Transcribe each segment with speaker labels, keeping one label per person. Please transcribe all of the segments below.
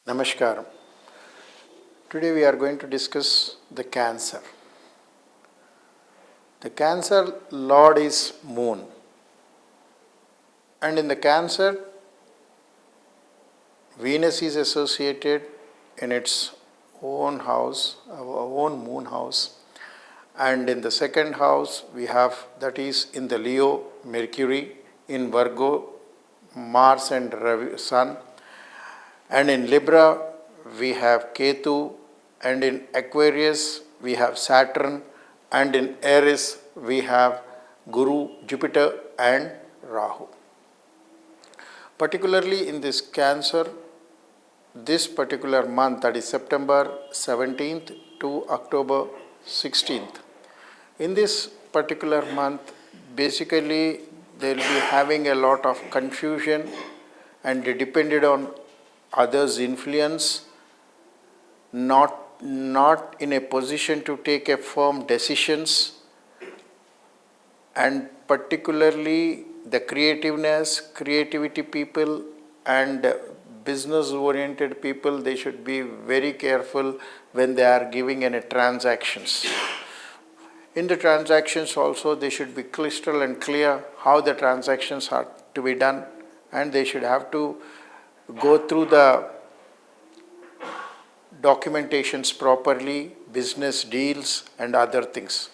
Speaker 1: Namaskaram. Today we are going to discuss the Cancer. The Cancer Lord is Moon. And in the Cancer, Venus is associated in its own house, our own moon house. And in the second house, we have, that is in the Leo, Mercury, in Virgo, Mars and Sun. And in Libra, we have Ketu, and in Aquarius, we have Saturn, and in Aries, we have Guru, Jupiter, and Rahu. Particularly in this Cancer, this particular month, that is September 17th to October 16th. In this particular month, basically, they will be having a lot of confusion and depended on others' influence, not in a position to take a firm decisions, and particularly the creativity people and business oriented people, they should be very careful when they are giving any transactions. In the transactions also, they should be crystal and clear how the transactions are to be done, and they should have to go through the documentations properly, business deals and other things.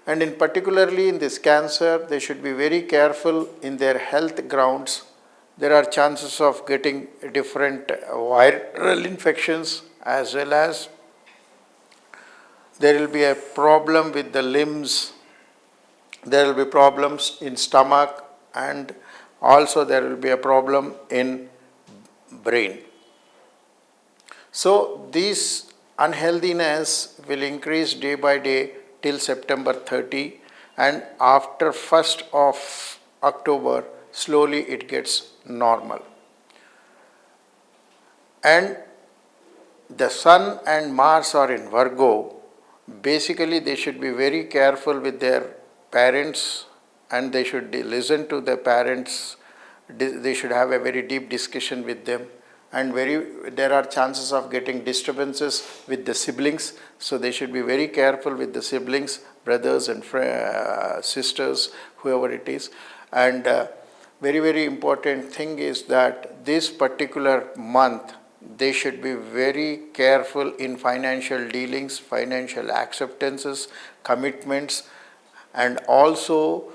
Speaker 1: And in particularly in this Cancer, they should be very careful in their health grounds. There are chances of getting different viral infections, as well as there will be a problem with the limbs, there will be problems in stomach, and also there will be a problem in brain. So this unhealthiness will increase day by day till September 30, and after 1st of October, slowly it gets normal. And the Sun and Mars are in Virgo. Basically, they should be very careful with their parents, and they should listen to their parents. They should have a very deep discussion with them, and there are chances of getting disturbances with the siblings. So they should be very careful with the siblings, brothers and sisters, whoever it is. And very important thing is that this particular month, they should be very careful in financial dealings, financial acceptances, commitments, and also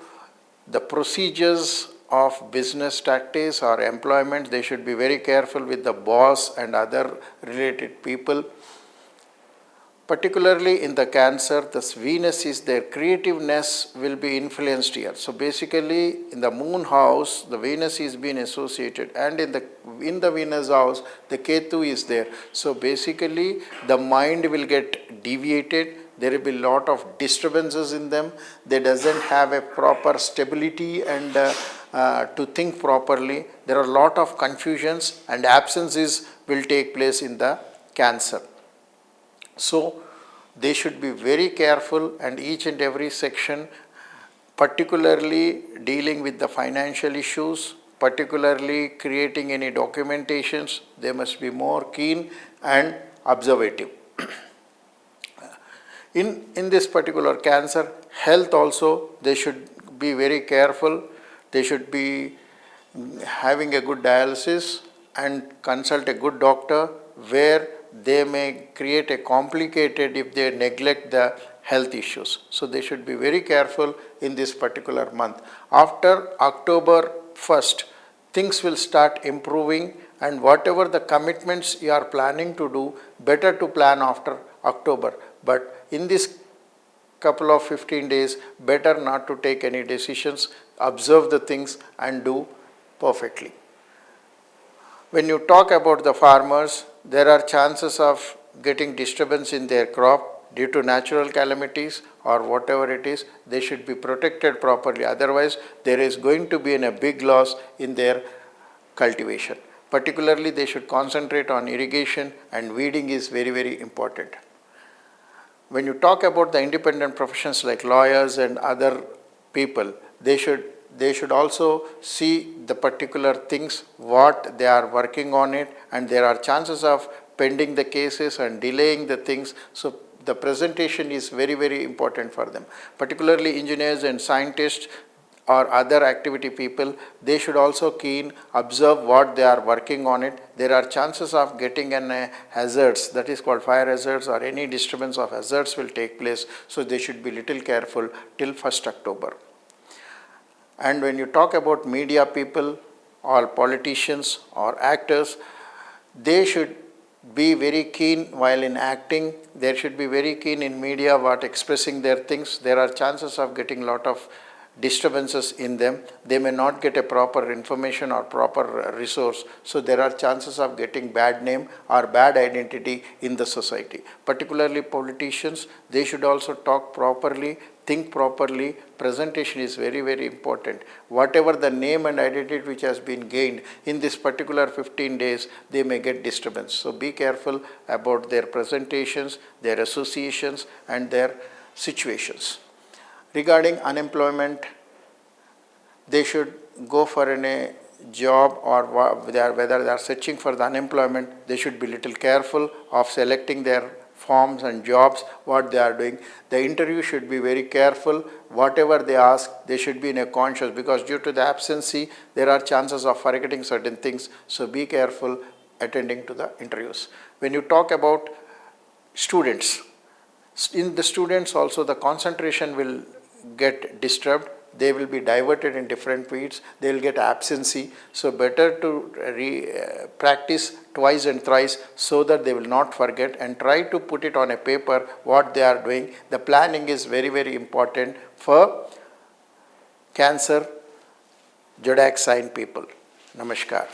Speaker 1: the procedures of business tactics or employment. They should be very careful with the boss and other related people. Particularly in the Cancer, this Venus is their creativeness will be influenced here. So basically in the moon house, the Venus is being associated, and in the Venus house, the Ketu is there. So basically the mind will get deviated. There will be a lot of disturbances in them. They doesn't have a proper stability and to think properly. There are a lot of confusions and absences will take place in the Cancer. So they should be very careful, and each and every section, particularly dealing with the financial issues, particularly creating any documentations, they must be more keen and observative. In this particular Cancer, health also, they should be very careful. They should be having a good dialysis and consult a good doctor, where they may create a complicated if they neglect the health issues. So they should be very careful in this particular month. After October 1st, things will start improving, and whatever the commitments you are planning to do, better to plan after October. But in this couple of 15 days, better not to take any decisions, observe the things and do perfectly. When you talk about the farmers, there are chances of getting disturbance in their crop due to natural calamities or whatever it is. They should be protected properly. Otherwise, there is going to be a big loss in their cultivation. Particularly, they should concentrate on irrigation, and weeding is very important. When you talk about the independent professions like lawyers and other people, they should they should also see the particular things, what they are working on it, and there are chances of pending the cases and delaying the things. So the presentation is very, very important for them. Particularly engineers and scientists or other activity people, they should also keen observe what they are working on it. There are chances of getting an hazards, that is called fire hazards, or any disturbance of hazards will take place. So they should be little careful till 1st October. And when you talk about media people or politicians or actors, they should be very keen while in acting. They should be very keen in media what expressing their things. There are chances of getting lot of disturbances in them. They may not get a proper information or proper resource. So there are chances of getting bad name or bad identity in the society. Particularly politicians, they should also talk properly, think properly. Presentation is very, very important. Whatever the name and identity which has been gained in this particular 15 days, they may get disturbance. So be careful about their presentations, their associations, and their situations. Regarding unemployment, they should go for a job, or whether they are searching for the unemployment, they should be little careful of selecting their forms and jobs, what they are doing. The interview should be very careful. Whatever they ask, they should be in a conscious, because due to the absency, there are chances of forgetting certain things. So be careful attending to the interviews. When you talk about students, in the students also the concentration will get disturbed. They will be diverted in different fields. They will get absency. So better to practice twice and thrice so that they will not forget, and try to put it on a paper what they are doing. The planning is very, very important for Cancer zodiac sign people. Namaskar.